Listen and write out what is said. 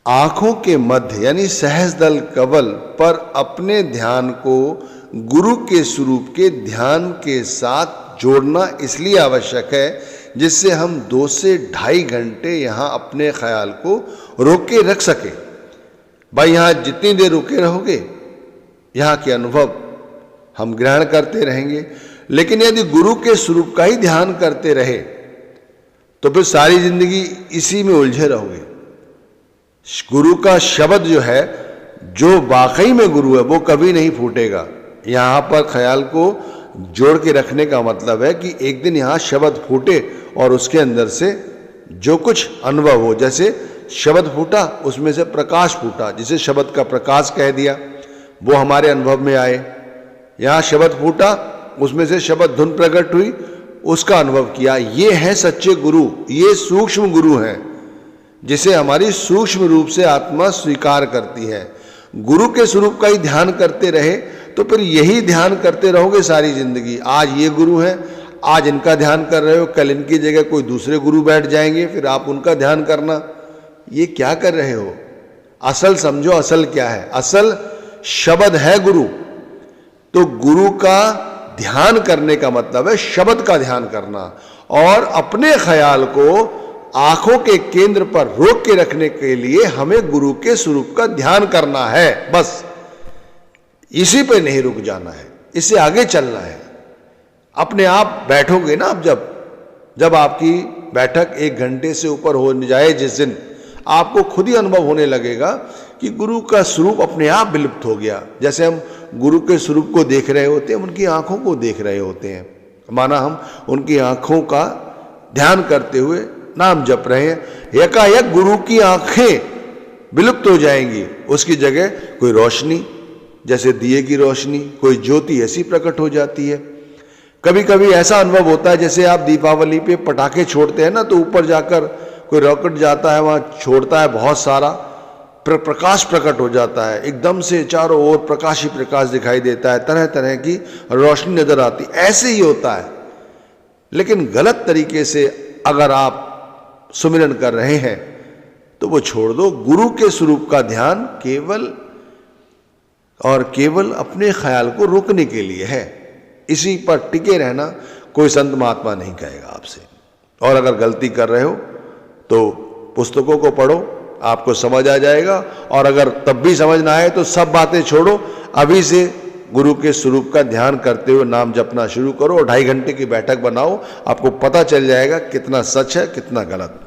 आंखों के मध्य यानी सहस्रदल कवल पर अपने ध्यान को गुरु के स्वरूप के ध्यान के साथ जोड़ना इसलिए आवश्यक है जिससे हम 2 से 2.5 घंटे यहाँ अपने ख्याल को रोक के रख सके। भाई यहाँ जितनी देर रुके रहोगे यहाँ के अनुभव हम ग्रहण करते रहेंगे, लेकिन यदि गुरु के स्वरूप का ही ध्यान करते रहे तो फिर सारी जिंदगी इसी में उलझे रहोगे। गुरु का शब्द जो है, जो वाकई में गुरु है, वो कभी नहीं फूटेगा। यहाँ पर ख्याल को जोड़ के रखने का मतलब है कि एक दिन यहाँ शब्द फूटे और उसके अंदर से जो कुछ अनुभव हो, जैसे शब्द फूटा उसमें से प्रकाश फूटा, जिसे शब्द का प्रकाश कह दिया, वो हमारे अनुभव में आए। यहाँ शब्द फूटा उसमें से शब्द धुन प्रकट हुई, उसका अनुभव किया। ये है सच्चे गुरु, ये सूक्ष्म गुरु हैं जिसे हमारी सूक्ष्म रूप से आत्मा स्वीकार करती है। गुरु के स्वरूप का ही ध्यान करते रहे तो फिर यही ध्यान करते रहोगे सारी जिंदगी। आज ये गुरु हैं, आज इनका ध्यान कर रहे हो, कल इनकी जगह कोई दूसरे गुरु बैठ जाएंगे, फिर आप उनका ध्यान करना। ये क्या कर रहे हो? असल समझो, असल क्या है? असल शब्द है गुरु। तो गुरु का ध्यान करने का मतलब है शब्द का ध्यान करना, और अपने ख्याल को आंखों के केंद्र पर रोक के रखने के लिए हमें गुरु के स्वरूप का ध्यान करना है। बस इसी पे नहीं रुक जाना है, इससे आगे चलना है। अपने आप बैठोगे ना, अब जब आपकी बैठक 1 घंटे से ऊपर हो जाए, जिस दिन आपको खुद ही अनुभव होने लगेगा कि गुरु का स्वरूप अपने आप विलुप्त हो गया। जैसे हम गुरु के स्वरूप को देख रहे होते हैं, उनकी आंखों को देख रहे होते हैं, माना हम उनकी आंखों का ध्यान करते हुए नाम जप रहे हैं। एकाएक गुरु की आंखें विलुप्त हो जाएंगी, उसकी जगह कोई रोशनी, जैसे दिए की रोशनी, कोई ज्योति ऐसी प्रकट हो जाती है। कभी कभी ऐसा अनुभव होता है जैसे आप दीपावली पे पटाखे छोड़ते हैं ना, तो ऊपर जाकर कोई रॉकेट जाता है, वहां छोड़ता है, बहुत सारा प्रकाश प्रकट हो जाता है, एकदम से चारों ओर प्रकाश ही प्रकाश दिखाई देता है, तरह तरह की रोशनी नजर आती। ऐसे ही होता है। लेकिन गलत तरीके से अगर आप सुमिरन कर रहे हैं तो वो छोड़ दो। गुरु के स्वरूप का ध्यान केवल और केवल अपने ख्याल को रोकने के लिए है। इसी पर टिके रहना कोई संत महात्मा नहीं कहेगा आपसे। और अगर गलती कर रहे हो तो पुस्तकों को पढ़ो, आपको समझ आ जाएगा। और अगर तब भी समझ ना आए तो सब बातें छोड़ो, अभी से गुरु के स्वरूप का ध्यान करते हुए नाम जपना शुरू करो और 2.5 घंटे की बैठक बनाओ। आपको पता चल जाएगा कितना सच है कितना गलत।